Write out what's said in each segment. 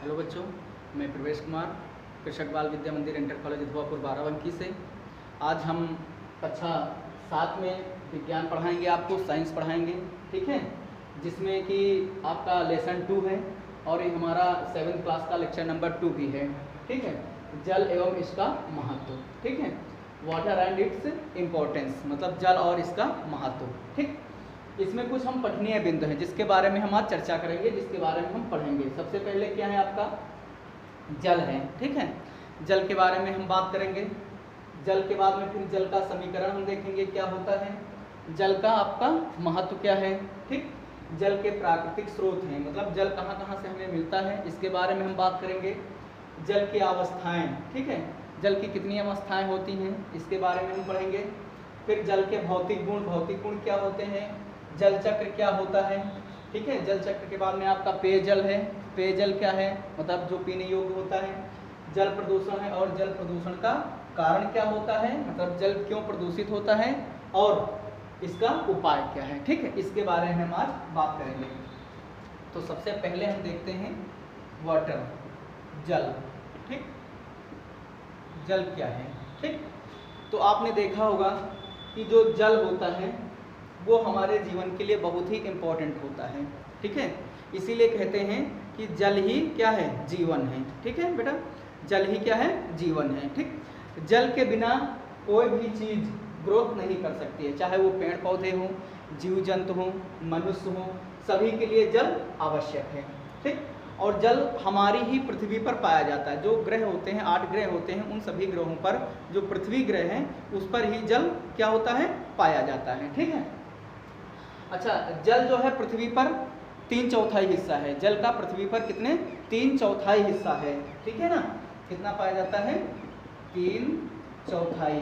Hello बच्चों, मैं प्रवेश कुमार, कृषक बाल विद्या मंदिर इंटर कॉलेज धुआपुर बाराबंकी से। आज हम कक्षा 7 में विज्ञान पढ़ाएंगे, आपको साइंस पढ़ाएंगे, ठीक है, जिसमें कि आपका लेसन 2 है और ये हमारा 7th क्लास का लेक्चर नंबर 2 भी है, ठीक है। जल एवं इसका महत्व, ठीक है, वाटर एंड इट्स इम्पोर्टेंस, मतलब जल और इसका महत्व, ठीक। इसमें कुछ हम पठनीय बिंदु हैं जिसके बारे में हम आज चर्चा करेंगे, जिसके बारे में हम पढ़ेंगे। सबसे पहले क्या है, आपका जल है, ठीक है। जल के बारे में हम बात करेंगे। जल के बाद में फिर जल का समीकरण हम देखेंगे क्या होता है, जल का आपका महत्व क्या है, ठीक। जल के प्राकृतिक स्रोत हैं, मतलब जल कहाँ कहाँ से हमें मिलता है, इसके बारे में हम बात करेंगे। जल की अवस्थाएं, ठीक है, जल की कितनी अवस्थाएं होती हैं, इसके बारे में हम पढ़ेंगे। फिर जल के भौतिक गुण क्या होते हैं, जल चक्र क्या होता है, ठीक है। जल चक्र के बाद में आपका पेयजल है, पेयजल क्या है, मतलब जो पीने योग्य होता है। जल प्रदूषण है और जल प्रदूषण का कारण क्या होता है, मतलब जल क्यों प्रदूषित होता है और इसका उपाय क्या है, ठीक है। इसके बारे में हम आज बात करेंगे। तो सबसे पहले हम देखते हैं वाटर, जल, ठीक। जल क्या है, ठीक। तो आपने देखा होगा कि जो जल होता है वो हमारे जीवन के लिए बहुत ही इम्पोर्टेंट होता है, ठीक है। इसीलिए कहते हैं कि जल ही क्या है, जीवन है, ठीक है बेटा, जल ही क्या है, जीवन है, ठीक। जल के बिना कोई भी चीज़ ग्रोथ नहीं कर सकती है, चाहे वो पेड़ पौधे हों, जीव जंतु हों, मनुष्य हों, सभी के लिए जल आवश्यक है, ठीक। और जल हमारी ही पृथ्वी पर पाया जाता है। जो ग्रह होते हैं, 8 ग्रह होते हैं, उन सभी ग्रहों पर जो पृथ्वी ग्रह है उस पर ही जल क्या होता है, पाया जाता है, ठीक है। अच्छा, जल जो है पृथ्वी पर 3/4 हिस्सा है। जल का पृथ्वी पर कितने 3/4 हिस्सा है, ठीक है ना। कितना पाया जाता है, 3/4,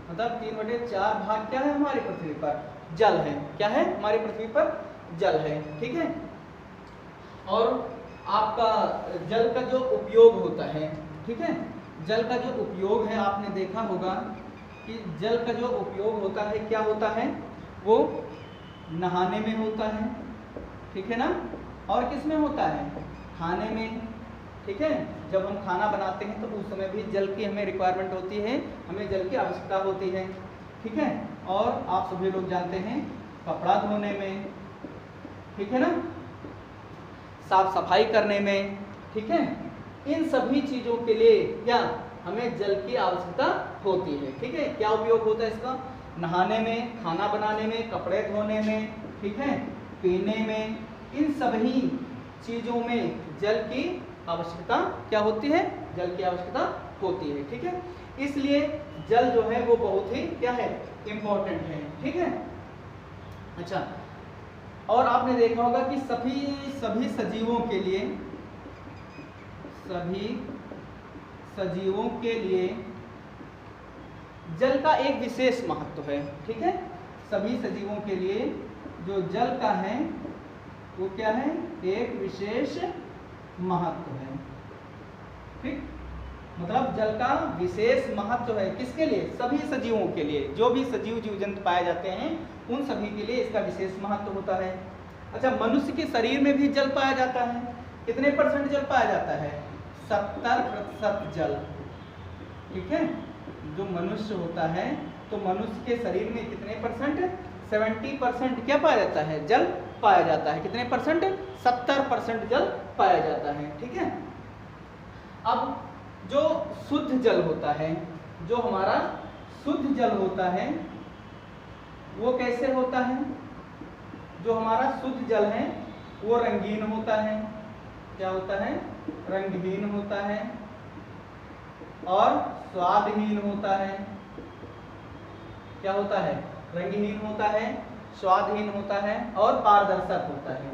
मतलब 3/4 भाग क्या है हमारी पृथ्वी पर, जल है। क्या है हमारी पृथ्वी पर, जल है, ठीक है। और आपका जल का जो उपयोग होता है, ठीक है, जल का जो उपयोग है, आपने देखा होगा कि जल का जो उपयोग होता है क्या होता है, वो नहाने में होता है, ठीक है ना। और किस में होता है, खाने में, ठीक है। जब हम खाना बनाते हैं तो उस समय भी जल की हमें रिक्वायरमेंट होती है, हमें जल की आवश्यकता होती है, ठीक है। और आप सभी लोग जानते हैं कपड़ा धोने में, ठीक है ना, साफ सफाई करने में, ठीक है, इन सभी चीज़ों के लिए क्या हमें जल की आवश्यकता होती है, ठीक है। क्या उपयोग होता है इसका, नहाने में, खाना बनाने में, कपड़े धोने में, ठीक है, पीने में, इन सभी चीज़ों में जल की आवश्यकता क्या होती है, जल की आवश्यकता होती है, ठीक है। इसलिए जल जो है वो बहुत ही क्या है, इम्पोर्टेंट है, ठीक है। अच्छा, और आपने देखा होगा कि सभी सजीवों के लिए, सभी सजीवों के लिए जल का एक विशेष महत्व है, ठीक है। सभी सजीवों के लिए जो जल का है वो क्या है, एक विशेष महत्व है, ठीक। मतलब जल का विशेष महत्व है किसके लिए, सभी सजीवों के लिए। जो भी सजीव जीव जंतु पाए जाते हैं उन सभी के लिए इसका विशेष महत्व होता है। अच्छा, मनुष्य के शरीर में भी जल पाया जाता है। कितने % जल पाया जाता है, 70% जल, ठीक है। जो मनुष्य होता है तो मनुष्य के शरीर में कितने %, 70% क्या पाया जाता है, जल पाया जाता है। कितने %, 70% जल पाया जाता है, ठीक है। अब जो शुद्ध जल होता है, जो हमारा शुद्ध जल होता है वो कैसे होता है, जो हमारा शुद्ध जल है वो रंगीन होता है। क्या होता है, रंगहीन होता है और स्वादहीन होता है। क्या होता है, रंगहीन होता है, स्वादहीन होता है और पारदर्शक होता है।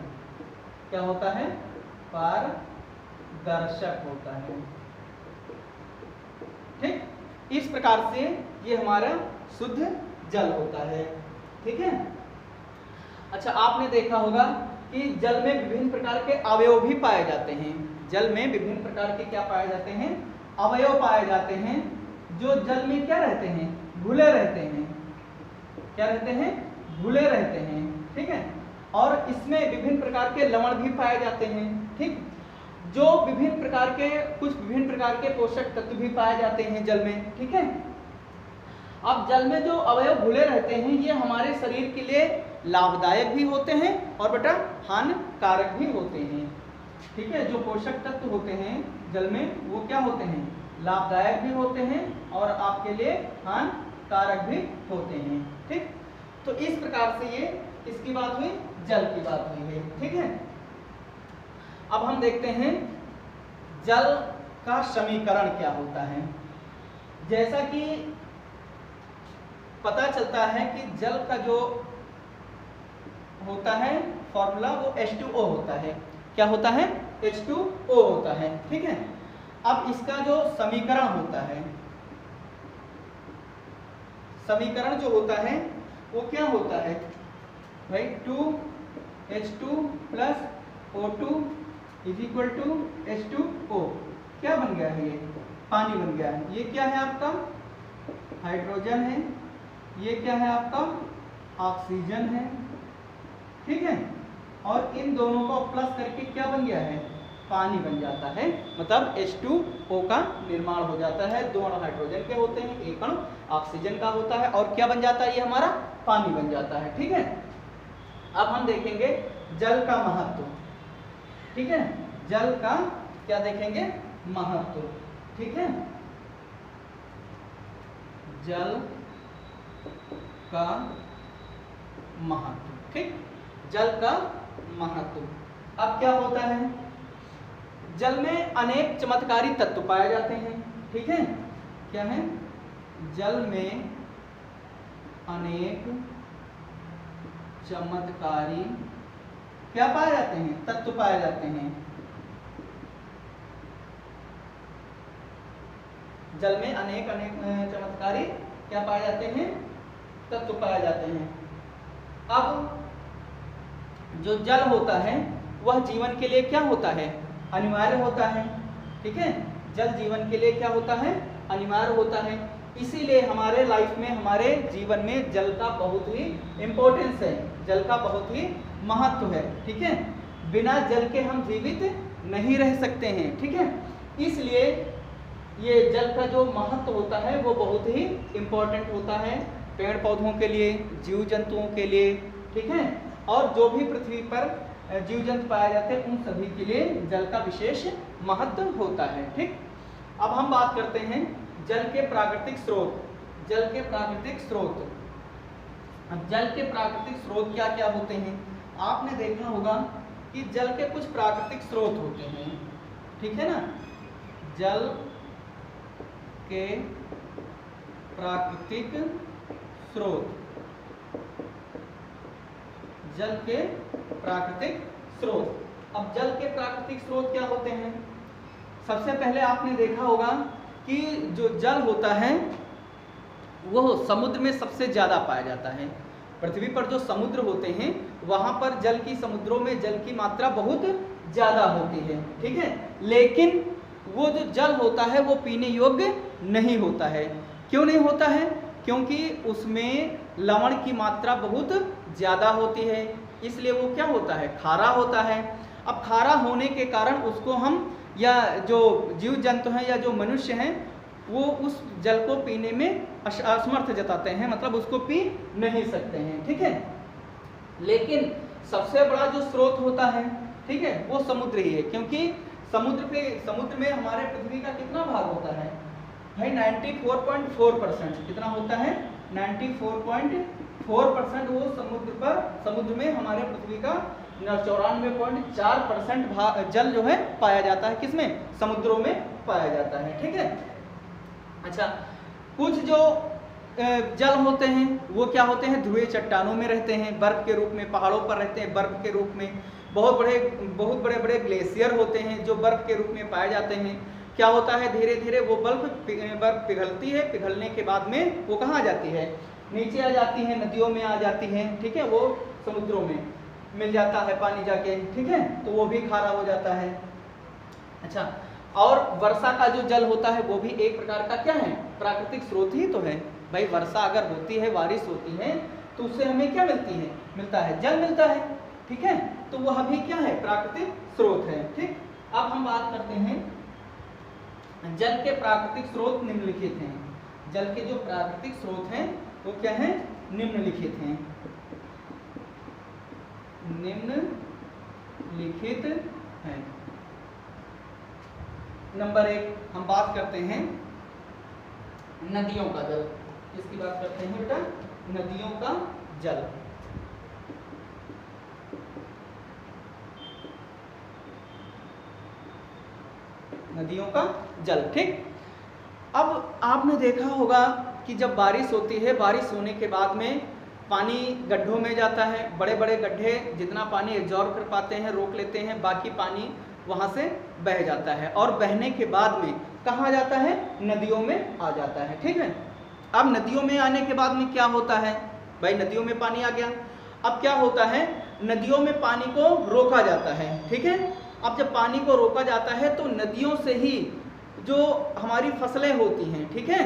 क्या होता है, पारदर्शक होता है, ठीक। इस प्रकार से ये हमारा शुद्ध जल होता है, ठीक है। अच्छा, आपने देखा होगा कि जल में विभिन्न प्रकार के अवयव भी पाए जाते हैं। जल में विभिन्न प्रकार के क्या पाए जाते हैं, अवयव पाए जाते हैं, जो जल में क्या रहते हैं, घुले रहते हैं। क्या रहते हैं, घुले रहते हैं, ठीक है। और इसमें विभिन्न प्रकार के लवण भी पाए जाते हैं। ठीक, जो विभिन्न प्रकार के पोषक तत्व भी पाए जाते हैं जल में। ठीक है, अब जल में जो अवयव घुले रहते हैं ये हमारे शरीर के लिए लाभदायक भी होते हैं और बेटा हानिकारक भी होते हैं। ठीक है, जो पोषक तत्व होते हैं जल में वो क्या होते हैं, लाभदायक भी होते हैं और आपके लिए हानिकारक भी होते हैं। ठीक, तो इस प्रकार से ये किसकी बात हुई, जल की बात हुई है। ठीक है, अब हम देखते हैं जल का समीकरण क्या होता है। जैसा कि पता चलता है कि जल का जो होता है फॉर्मूला वो H2O होता है। क्या होता है, H2O होता है। ठीक है, अब इसका जो समीकरण होता है, समीकरण जो होता है वो क्या होता है भाई, 2H2 plus O2 is equal to H2O। क्या बन गया है, ये पानी बन गया है। ये क्या है आपका हाइड्रोजन है, ये क्या है आपका ऑक्सीजन है। ठीक है, और इन दोनों को प्लस करके क्या बन गया है, पानी बन जाता है। मतलब H2O का निर्माण हो जाता है। दो अणु हाइड्रोजन के होते हैं, एक अणु ऑक्सीजन का होता है और क्या बन जाता है, ये हमारा पानी बन जाता है। ठीक है, अब हम देखेंगे जल का महत्व। ठीक है, जल का क्या देखेंगे, महत्व। ठीक है, जल का महत्व। ठीक, जल का महत्व। अब क्या होता है, जल में अनेक चमत्कारी तत्व पाए जाते हैं। ठीक है, क्या है, जल में अनेक चमत्कारी क्या पाए जाते हैं, तत्व पाए जाते हैं। जल में अनेक चमत्कारी क्या पाए जाते हैं, तत्व पाए जाते हैं। अब जो जल होता है वह जीवन के लिए क्या होता है, अनिवार्य होता है। ठीक है, जल जीवन के लिए क्या होता है, अनिवार्य होता है। इसीलिए हमारे लाइफ में, हमारे जीवन में जल का बहुत ही इम्पोर्टेंस है, जल का बहुत ही महत्व है। ठीक है, बिना जल के हम जीवित नहीं रह सकते हैं। ठीक है, इसलिए ये जल का जो महत्व होता है वो बहुत ही इम्पोर्टेंट होता है पेड़ पौधों के लिए, जीव जंतुओं के लिए। ठीक है, और जो भी पृथ्वी पर जीव जंतु पाए जाते हैं उन सभी के लिए जल का विशेष महत्व होता है। ठीक, अब हम बात करते हैं जल के प्राकृतिक स्रोत। जल के प्राकृतिक स्रोत, अब जल के प्राकृतिक स्रोत क्या क्या होते हैं। आपने देखा होगा कि जल के कुछ प्राकृतिक स्रोत होते हैं। ठीक है ना, जल के प्राकृतिक स्रोत, जल के प्राकृतिक स्रोत। अब जल के प्राकृतिक स्रोत क्या होते हैं। सबसे पहले आपने देखा होगा कि जो जल होता है वो समुद्र में सबसे ज़्यादा पाया जाता है। पृथ्वी पर जो समुद्र होते हैं वहाँ पर जल की, समुद्रों में जल की मात्रा बहुत ज़्यादा होती है। ठीक है, लेकिन वो जो जल होता है वो पीने योग्य नहीं होता है। क्यों नहीं होता है, क्योंकि उसमें लवण की मात्रा बहुत ज़्यादा होती है, इसलिए वो क्या होता है, खारा होता है। अब खारा होने के कारण उसको हम, या जो जीव जंतु हैं या जो मनुष्य हैं, वो उस जल को पीने में असमर्थ जताते हैं, मतलब उसको पी नहीं सकते हैं। ठीक है, लेकिन सबसे बड़ा जो स्रोत होता है, ठीक है, वो समुद्र ही है। क्योंकि समुद्र में हमारे पृथ्वी का कितना भाग होता है भाई, 94.4%। कितना होता है, 94.4% वो समुद्र में हमारे पृथ्वी का 94.4% जल जो है पाया जाता है। किसमें, समुद्रों में पाया जाता है। ठीक है, अच्छा, कुछ जो जल होते हैं वो क्या होते हैं, ध्रुवीय चट्टानों में रहते हैं, बर्फ के रूप में पहाड़ों पर रहते हैं, बर्फ के रूप में। बहुत बड़े बड़े ग्लेशियर होते हैं जो बर्फ के रूप में पाए जाते हैं। क्या होता है, धीरे धीरे वो बर्फ पिघलती है, पिघलने के बाद में वो कहाँ आ जाती है, नीचे आ जाती है, नदियों में आ जाती है। ठीक है, वो समुद्रों में मिल जाता है पानी जाके। ठीक है, तो वो भी खारा हो जाता है। अच्छा, और वर्षा का जो जल होता है वो भी एक प्रकार का क्या है, प्राकृतिक स्रोत ही तो है भाई। वर्षा अगर होती है, बारिश होती है, तो उससे हमें क्या मिलता है, जल मिलता है। ठीक है, तो वह भी क्या है, प्राकृतिक स्रोत है। ठीक, अब हम बात करते हैं जल के प्राकृतिक स्रोत निम्नलिखित हैं। जल के जो प्राकृतिक स्रोत हैं वो क्या है, निम्नलिखित हैं। निम्नलिखित हैं। नंबर 1 हम बात करते हैं नदियों का जल। किसकी बात करते हैं बेटा, नदियों का जल। नदियों का जल। ठीक, अब आपने देखा होगा कि जब बारिश होती है, बारिश होने के बाद में पानी गड्ढों में जाता है, बड़े बड़े गड्ढे जितना पानी एब्जॉर्ब कर पाते हैं रोक लेते हैं, बाकी पानी वहाँ से बह जाता है और बहने के बाद में कहाँ जाता है, नदियों में आ जाता है। ठीक है, अब नदियों में आने के बाद में क्या होता है भाई, नदियों में पानी आ गया, अब क्या होता है, नदियों में पानी को रोका जाता है। ठीक है, अब जब पानी को रोका जाता है तो नदियों से ही जो हमारी फसलें होती हैं, ठीक है,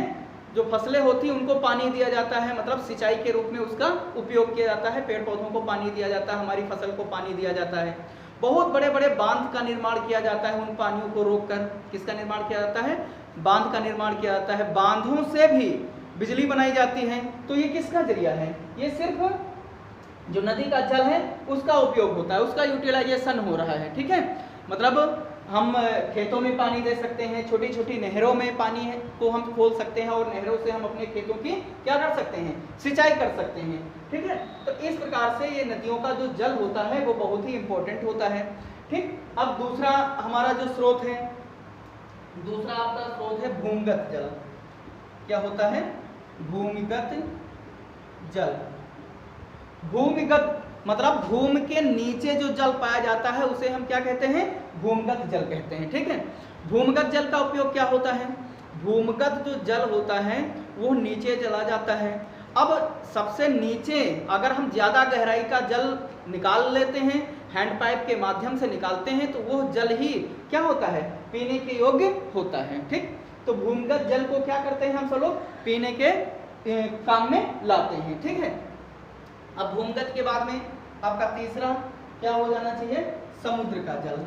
जो फसलें होती हैं उनको पानी दिया जाता है, मतलब सिंचाई के रूप में उसका उपयोग किया जाता है, पेड़ पौधों को पानी दिया जाता है, हमारी फसल को पानी दिया जाता है। बहुत बड़े बड़े बांध का निर्माण किया जाता है उन पानियों को रोककर। किसका निर्माण किया जाता है, बांध का निर्माण किया जाता है। बांधों से भी बिजली बनाई जाती है। तो ये किसका जरिया है, ये सिर्फ जो नदी का जल है उसका उपयोग होता है, उसका यूटिलाइजेशन हो रहा है। ठीक है, मतलब हम खेतों में पानी दे सकते हैं, छोटी छोटी नहरों में पानी है को हम खोल सकते हैं और नहरों से हम अपने खेतों की क्या कर सकते हैं, सिंचाई कर सकते हैं। ठीक है, तो इस प्रकार से ये नदियों का जो जल होता है वो बहुत ही इंपॉर्टेंट होता है। ठीक, अब दूसरा हमारा जो स्रोत है, दूसरा आपका स्रोत है भूमिगत जल। क्या होता है, भूमिगत जल। भूमिगत मतलब भूमि के नीचे जो जल पाया जाता है उसे हम क्या कहते हैं, भूमिगत जल कहते हैं। ठीक है, भूमिगत जल का उपयोग क्या होता है, भूमिगत जो जल होता है वो नीचे चला जाता है। अब सबसे नीचे अगर हम ज़्यादा गहराई का जल निकाल लेते हैं, हैंड पाइप के माध्यम से निकालते हैं, तो वो जल ही क्या होता है, पीने के योग्य होता है। ठीक, तो भूमिगत जल को क्या करते हैं हम सब लोग, पीने के काम में लाते हैं। ठीक है, अब भूमिगत के बाद में आपका तीसरा क्या हो जाना चाहिए, समुद्र का जल।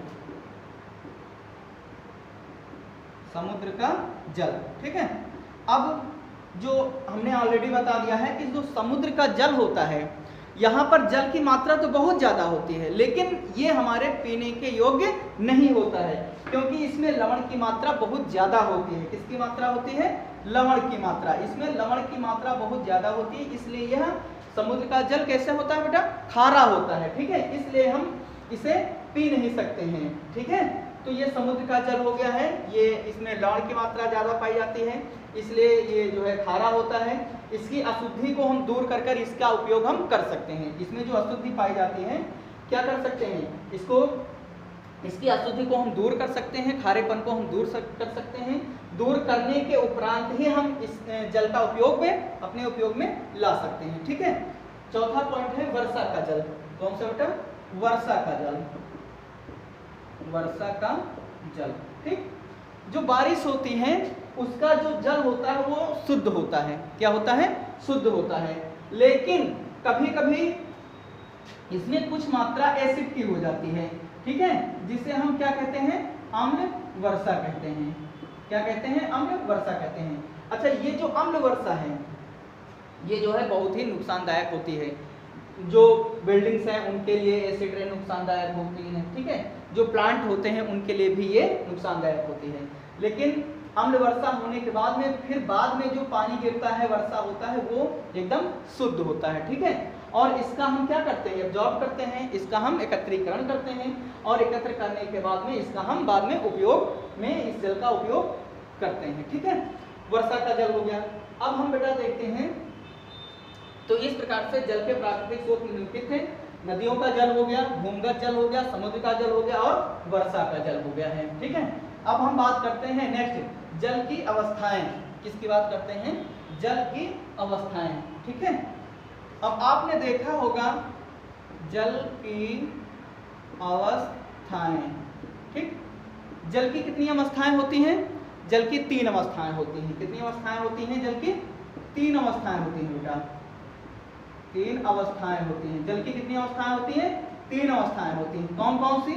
समुद्र का जल। ठीक है, अब जो हमने ऑलरेडी बता दिया है कि जो समुद्र का जल होता है, यहाँ पर जल की मात्रा तो बहुत ज़्यादा होती है, लेकिन ये हमारे पीने के योग्य नहीं होता है, क्योंकि इसमें लवण की मात्रा बहुत ज़्यादा होती है। किसकी मात्रा होती है, लवण की मात्रा। इसमें लवण की मात्रा बहुत ज़्यादा होती है, इसलिए यह समुद्र का जल कैसे होता है बेटा, खारा होता है। ठीक है, इसलिए हम इसे पी नहीं सकते हैं। ठीक है, तो ये समुद्र का जल हो गया है, ये इसमें लवण की मात्रा ज़्यादा पाई जाती है, इसलिए ये जो है खारा होता है। इसकी अशुद्धि को हम दूर कर कर इसका उपयोग हम कर सकते हैं। इसमें जो अशुद्धि पाई जाती है क्या कर सकते हैं, इसको इसकी अशुद्धि को हम दूर कर सकते हैं, खारेपन को हम दूर कर सकते हैं। दूर करने के उपरांत ही हम इस जल का उपयोग में अपने उपयोग में ला सकते हैं। ठीक है, चौथा पॉइंट है वर्षा का जल। कौन सा बेटा, वर्षा का जल। वर्षा का जल। ठीक, जो बारिश होती है उसका जो जल होता है वो शुद्ध होता है। क्या होता है, शुद्ध होता है, लेकिन कभी कभी इसमें कुछ मात्रा एसिड की हो जाती है। ठीक है, जिसे हम क्या कहते हैं, अम्ल वर्षा कहते हैं। क्या कहते हैं, अम्ल वर्षा कहते हैं। अच्छा, ये जो अम्ल वर्षा है ये जो है बहुत ही नुकसानदायक होती है। जो बिल्डिंग्स हैं उनके लिए एसिड रेन नुकसानदायक होती है। ठीक है, जो प्लांट होते हैं उनके लिए भी ये नुकसानदायक होती है। लेकिन अम्ल वर्षा होने के बाद में फिर बाद में जो पानी गिरता है, वर्षा होता है, वो एकदम शुद्ध होता है। ठीक है, और इसका हम क्या करते हैं, एब्जॉर्ब करते हैं, इसका हम एकत्रीकरण करते हैं और एकत्र करने के बाद में इसका हम बाद में उपयोग में इस जल का उपयोग करते हैं। ठीक है, वर्षा का जल हो गया। अब हम बेटा देखते हैं, तो इस प्रकार से जल के प्राकृतिक स्रोत निम्नलिखित हैं। नदियों का जल हो गया, भूमिगत जल हो गया, समुद्र का जल हो गया और वर्षा का जल हो गया है। ठीक है, अब हम बात करते हैं नेक्स्ट, जल की अवस्थाएं। किसकी बात करते हैं, जल की अवस्थाएं। ठीक है, अब आपने देखा होगा जल की अवस्थाएं। ठीक, जल की कितनी अवस्थाएं होती हैं, जल की 3 अवस्थाएं होती हैं। कितनी अवस्थाएं होती हैं, जल की 3 अवस्थाएं होती हैं बेटा, 3 अवस्थाएं होती हैं। जल की कितनी अवस्थाएं होती हैं, तीन अवस्थाएं होती हैं। कौन कौन सी?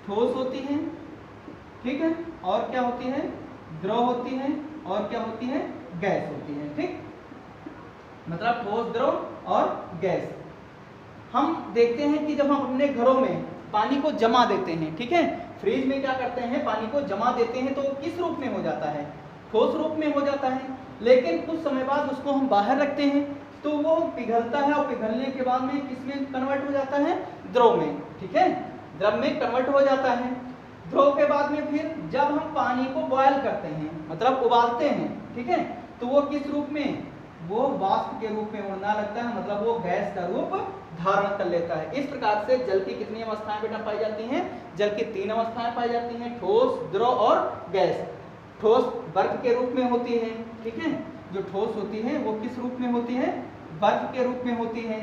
ठोस होती हैं, ठीक है, और क्या होती है? द्रव होती है, और क्या होती है? गैस होती है। ठीक, मतलब ठोस, द्रव और गैस। हम देखते हैं कि जब हम अपने घरों में पानी को जमा देते हैं, ठीक है, फ्रिज में क्या करते हैं, पानी को जमा देते हैं तो किस रूप में हो जाता है? ठोस रूप में हो जाता है। लेकिन कुछ समय बाद उसको हम बाहर रखते हैं तो वो पिघलता है, और पिघलने के बाद में किस में कन्वर्ट हो जाता है? द्रव में, ठीक है, द्रव में कन्वर्ट हो जाता है। द्रव के बाद में फिर जब हम पानी को बॉयल करते हैं, मतलब उबालते हैं, ठीक है, तो वो किस रूप में? वो वाष्प के रूप में उड़ना लगता है, मतलब वो गैस का रूप धारण कर लेता है। इस प्रकार से जल की कितनी अवस्थाएं बेटा पाई जाती हैं? जल की तीन अवस्थाएं पाई जाती हैं, ठोस, द्रव और गैस। ठोस बर्फ के रूप में होती है, ठीक है, जो ठोस होती है वो किस रूप में होती है? बर्फ के रूप में होती है।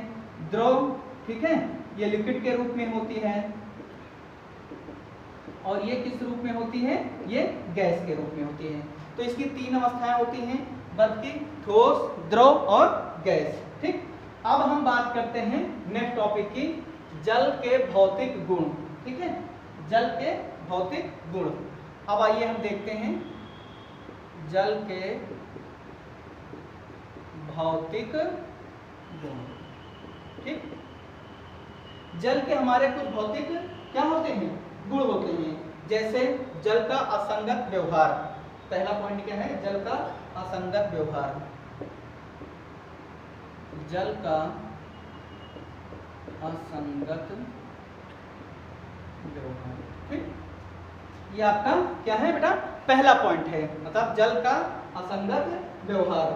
द्रव, ठीक है, ये लिक्विड के रूप में होती है, और ये किस रूप में होती है? ये गैस के रूप में होती है। तो इसकी तीन अवस्थाएं होती हैं बर्फ की, ठोस, द्रव और गैस। ठीक, अब हम बात करते हैं नेक्स्ट टॉपिक की, जल के भौतिक गुण। ठीक है, जल के भौतिक गुण। अब आइए हम देखते हैं जल के भौतिक गुण। ठीक, जल के हमारे कुछ भौतिक क्या होते हैं? गुण होते हैं। जैसे जल का असंगत व्यवहार। पहला पॉइंट क्या है? जल का असंगत व्यवहार। जल का असंगत व्यवहार। ठीक, ये आपका क्या है बेटा? पहला पॉइंट है, मतलब जल का असंगत व्यवहार।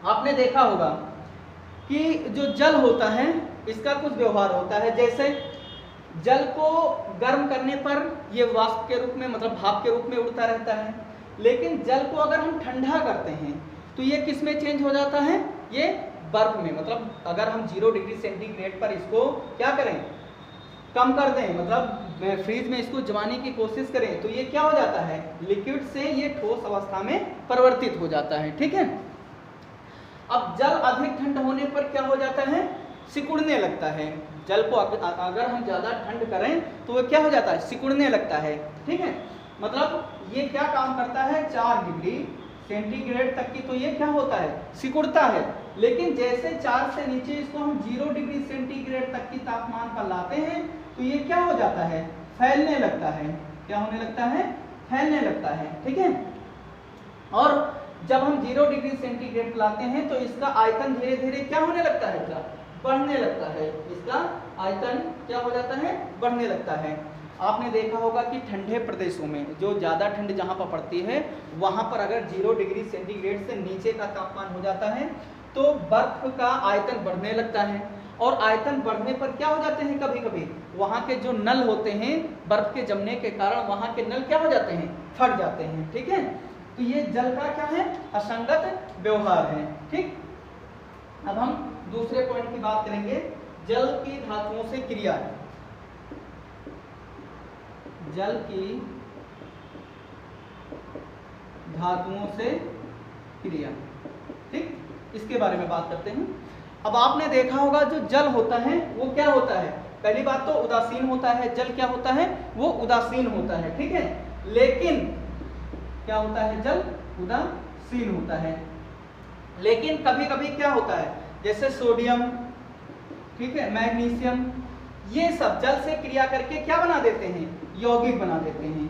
आपने देखा होगा कि जो जल होता है इसका कुछ व्यवहार होता है। जैसे जल को गर्म करने पर ये वाष्प के रूप में, मतलब भाप के रूप में उड़ता रहता है। लेकिन जल को अगर हम ठंडा करते हैं तो ये किस में चेंज हो जाता है? ये बर्फ में। मतलब अगर हम 0 डिग्री सेंटीग्रेड पर इसको क्या करें? कम कर दें, मतलब फ्रीज में इसको जमाने की कोशिश करें तो ये क्या हो जाता है? लिक्विड से ये ठोस अवस्था में परिवर्तित हो जाता है। ठीक है, अब जल अधिक ठंड होने पर क्या हो जाता है? सिकुड़ने लगता है। जल को अगर हम ज़्यादा ठंड करें तो वो क्या हो जाता है? सिकुड़ने लगता है। ठीक है, मतलब ये क्या काम करता है? 4 डिग्री सेंटीग्रेड तक की तो ये क्या होता है? सिकुड़ता है। लेकिन जैसे 4 से नीचे इसको हम 0 डिग्री सेंटीग्रेड तक की तापमान पर लाते हैं तो ये क्या हो जाता है? फैलने लगता है। क्या होने लगता है? फैलने लगता है। ठीक है, और जब हम 0 डिग्री सेंटीग्रेड लाते हैं तो इसका आयतन धीरे धीरे क्या होने लगता है? क्या बढ़ने लगता है। इसका आयतन क्या हो जाता है? बढ़ने लगता है। आपने देखा होगा कि ठंडे प्रदेशों में, जो ज़्यादा ठंड जहाँ पर पड़ती है वहाँ पर अगर 0 डिग्री सेंटीग्रेड से नीचे का तापमान हो जाता है तो बर्फ का आयतन बढ़ने लगता है। और आयतन बढ़ने पर क्या हो जाते हैं? कभी कभी वहाँ के जो नल होते हैं, बर्फ के जमने के कारण वहाँ के नल क्या हो जाते हैं? फट जाते हैं। ठीक है, तो ये जल का क्या है? असंगत व्यवहार है। ठीक, अब हम दूसरे पॉइंट की बात करेंगे, जल की धातुओं से क्रिया। जल की धातुओं से क्रिया। ठीक, इसके बारे में बात करते हैं। अब आपने देखा होगा जो जल होता है वो क्या होता है? पहली बात तो उदासीन होता है। जल क्या होता है? वो उदासीन होता है। ठीक है, लेकिन क्या होता है? जल उदासीन होता है। लेकिन कभी कभी क्या होता है? जैसे सोडियम, ठीक है, मैग्नीशियम, ये सब जल से क्रिया करके क्या बना देते हैं? यौगिक बना देते हैं।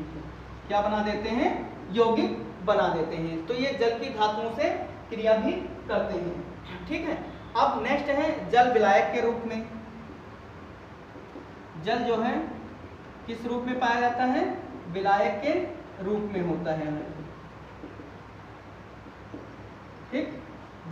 क्या बना देते हैं? यौगिक बना देते हैं। तो ये जल की धातुओं से क्रिया भी करते हैं। ठीक है, अब नेक्स्ट है जल विलायक के रूप में। जल जो है किस रूप में पाया जाता है? विलायक के रूप में होता है। ठीक,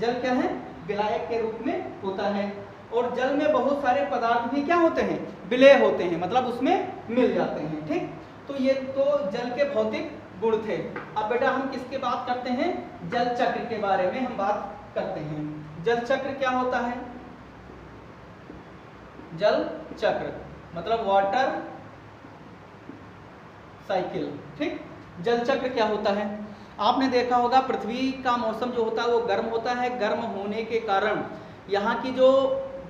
जल क्या है? विलायक के रूप में होता है। और जल में बहुत सारे पदार्थ भी क्या होते हैं? विलेय होते हैं, मतलब उसमें मिल जाते हैं। ठीक, तो ये तो जल के भौतिक गुण थे। अब बेटा हम किसके बात करते हैं? जल चक्र के बारे में हम बात करते हैं। जल चक्र क्या होता है? जल चक्र मतलब वाटर साइकिल। ठीक, जल चक्र क्या होता है? आपने देखा होगा पृथ्वी का मौसम जो होता है वो गर्म होता है। गर्म होने के कारण यहाँ की जो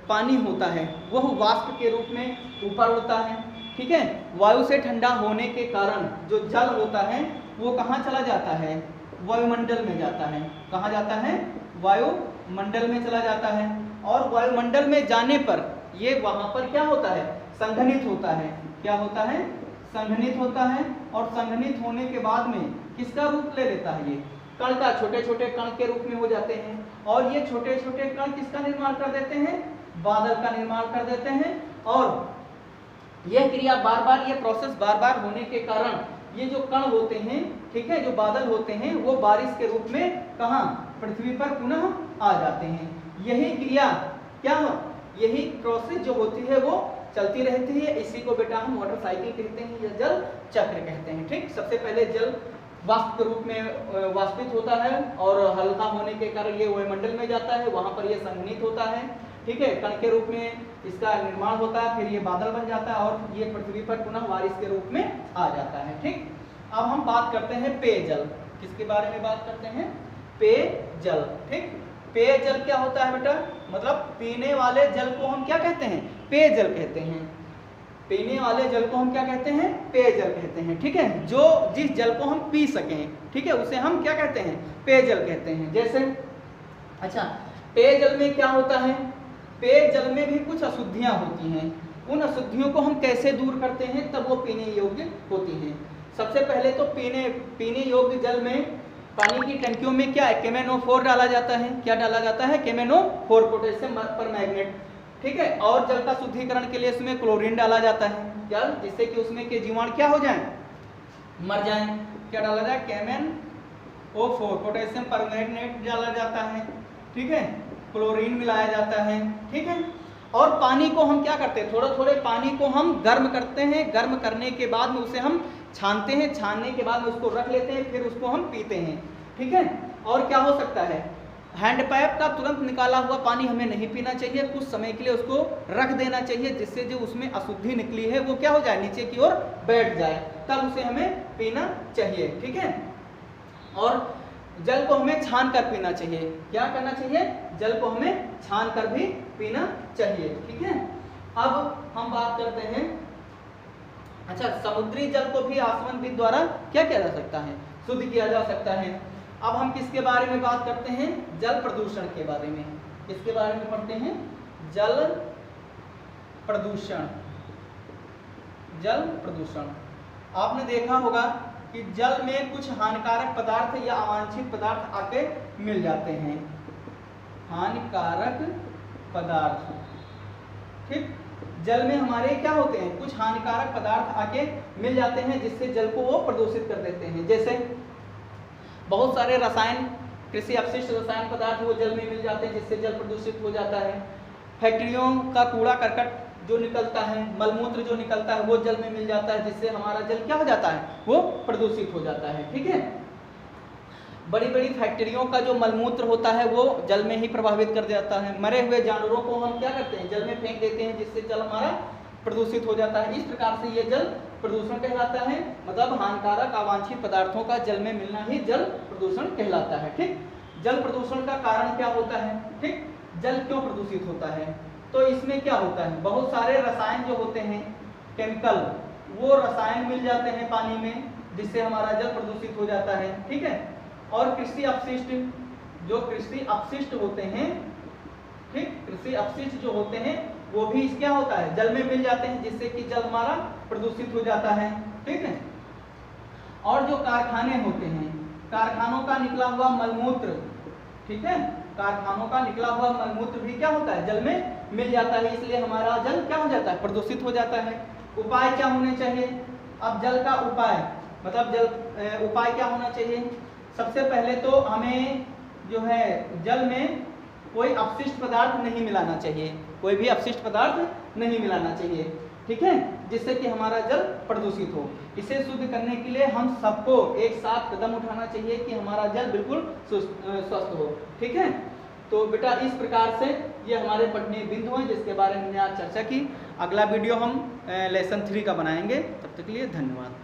पानी होता है वह वाष्प के रूप में ऊपर उड़ता है, ठीक है। वायु से ठंडा होने के कारण जो जल होता है वो कहाँ चला जाता है, वायुमंडल में जाता है। कहाँ जाता है, वायुमंडल में चला जाता है। और वायुमंडल में जाने पर ये वहाँ पर क्या होता है, संघनित होता है। क्या होता है, संघनित होता है। और संघनित होने के बाद में किसका रूप ले लेता है, ये कण का, छोटे छोटे कण के रूप में हो जाते हैं। और ये छोटे छोटे कण किसका निर्माण कर देते हैं, बादल का निर्माण कर देते हैं। और यह क्रिया बार बार, ये प्रोसेस बार बार होने के कारण ये जो कण होते हैं, ठीक है, जो बादल होते हैं वो बारिश के रूप में कहाँ, पृथ्वी पर पुनः आ जाते हैं। यही क्रिया क्या, यही प्रोसेस जो होती है वो चलती रहती है। इसी को बेटा हम वाटर साइकिल कहते हैं या जल चक्र कहते हैं, ठीक। सबसे पहले जल वाष्प के रूप में वाष्पित होता है और हल्का होने के कारण ये वायुमंडल में जाता है, वहां पर ये संघनित होता है, ठीक है, कण के रूप में इसका निर्माण होता है, फिर ये बादल बन जाता है और ये पृथ्वी पर पुनः बारिश के रूप में आ जाता है, ठीक। अब हम बात करते हैं पेयजल। किसके बारे में बात करते हैं, पेयजल, ठीक। पेयजल क्या होता है बेटा, मतलब पीने वाले जल को हम क्या कहते हैं, पेयजल कहते हैं। पीने वाले जल को हम क्या कहते हैं, पेयजल कहते हैं, ठीक है। जो जिस जल को हम पी सकें, ठीक है, उसे हम क्या कहते हैं, पेयजल कहते हैं। जैसे अच्छा, पेयजल में क्या होता है, पेयजल में भी कुछ अशुद्धियां होती हैं। उन अशुद्धियों को हम कैसे दूर करते हैं, तब वो पीने योग्य होती हैं। सबसे पहले तो पीने योग्य जल में पानी की टंकियों में क्या है, KMnO4 डाला जाता है। क्या डाला जाता है, KMnO4, पोटेशियम परमैंगनेट, ठीक है। और जल का शुद्धिकरण के लिए इसमें क्लोरीन डाला जाता है, क्या, जिससे कि उसमें के जीवाणु क्या हो जाएं, मर जाएं। क्या डाला जाए, KMnO4, पोटेशियम परमैंगनेट डाला जाता है, ठीक है, क्लोरीन मिलाया जाता है, ठीक है। और पानी को हम क्या करते हैं, थोड़े थोड़े पानी को हम गर्म करते हैं। गर्म करने के बाद में उसे हम छानते हैं, छानने के बाद में उसको रख लेते हैं, फिर उसको हम पीते हैं, ठीक है। और क्या हो सकता है, हैंडपाइप का तुरंत निकाला हुआ पानी हमें नहीं पीना चाहिए, कुछ समय के लिए उसको रख देना चाहिए, जिससे जो उसमें अशुद्धि निकली है वो क्या हो जाए, नीचे की ओर बैठ जाए, तब उसे हमें पीना चाहिए, ठीक है। और जल को हमें छान कर पीना चाहिए। क्या करना चाहिए, जल को हमें छान कर भी पीना चाहिए, ठीक है। अब हम बात करते हैं, अच्छा, समुद्री जल को भी आसवन विद द्वारा क्या किया जा सकता है, शुद्ध किया जा सकता है। अब हम किसके बारे में बात करते हैं, जल प्रदूषण के बारे में। किसके बारे में पढ़ते हैं, जल प्रदूषण। जल प्रदूषण, आपने देखा होगा कि जल में कुछ हानिकारक पदार्थ या अवांछित पदार्थ आके मिल जाते हैं। हानिकारक पदार्थ, ठीक, जल में हमारे क्या होते हैं, कुछ हानिकारक पदार्थ आके मिल जाते हैं, जिससे जल को वो प्रदूषित कर देते हैं। जैसे बहुत सारे रसायन, कृषि अपशिष्ट रसायन पदार्थ वो जल में मिल जाते हैं, जिससे जल प्रदूषित हो जाता है। फैक्ट्रियों का कूड़ा करकट जो निकलता है, मलमूत्र जो निकलता है, वो जल में मिल जाता है, जिससे हमारा जल क्या हो जाता है, वो प्रदूषित हो जाता है, ठीक है। बड़ी बड़ी फैक्ट्रियों का जो मलमूत्र होता है वो जल में ही प्रभावित कर जाता है। मरे हुए जानवरों को हम क्या करते हैं, जल में फेंक देते हैं, जिससे जल हमारा प्रदूषित हो जाता है। इस प्रकार से ये जल प्रदूषण कहलाता है, मतलब हानिकारक अवांछित पदार्थों का जल में मिलना ही जल प्रदूषण कहलाता है, ठीक। जल प्रदूषण का कारण क्या होता है, ठीक, जल क्यों प्रदूषित होता है, तो इसमें क्या होता है, बहुत सारे रसायन जो होते हैं, केमिकल, वो रसायन मिल जाते हैं पानी में, जिससे हमारा जल प्रदूषित हो जाता है, ठीक है। और कृषि अपशिष्ट, जो कृषि अपशिष्ट होते हैं, ठीक, कृषि अपशिष्ट जो होते हैं वो भी क्या होता है, जल में मिल जाते हैं, जिससे कि जल हमारा प्रदूषित हो जाता है, ठीक है। और जो कारखाने होते हैं, कारखानों का निकला हुआ मलमूत्र, ठीक है, कारखानों का निकला हुआ मलमूत्र भी क्या होता है, जल में मिल जाता है, इसलिए हमारा जल क्या हो जाता है, प्रदूषित हो जाता है। उपाय क्या होने चाहिए, अब जल का उपाय, मतलब जल उपाय क्या होना चाहिए, सबसे पहले तो हमें जो है जल में कोई अपशिष्ट पदार्थ नहीं मिलाना चाहिए, कोई भी अपशिष्ट पदार्थ नहीं मिलाना चाहिए, ठीक है, जिससे कि हमारा जल प्रदूषित हो। इसे शुद्ध करने के लिए हम सबको एक साथ कदम उठाना चाहिए कि हमारा जल बिल्कुल स्वस्थ हो, ठीक है। तो बेटा इस प्रकार से ये हमारे पढ़ने बिंदु हैं, जिसके बारे में हमने आज चर्चा की। अगला वीडियो हम लेसन 3 का बनाएंगे, तब तक के लिए धन्यवाद।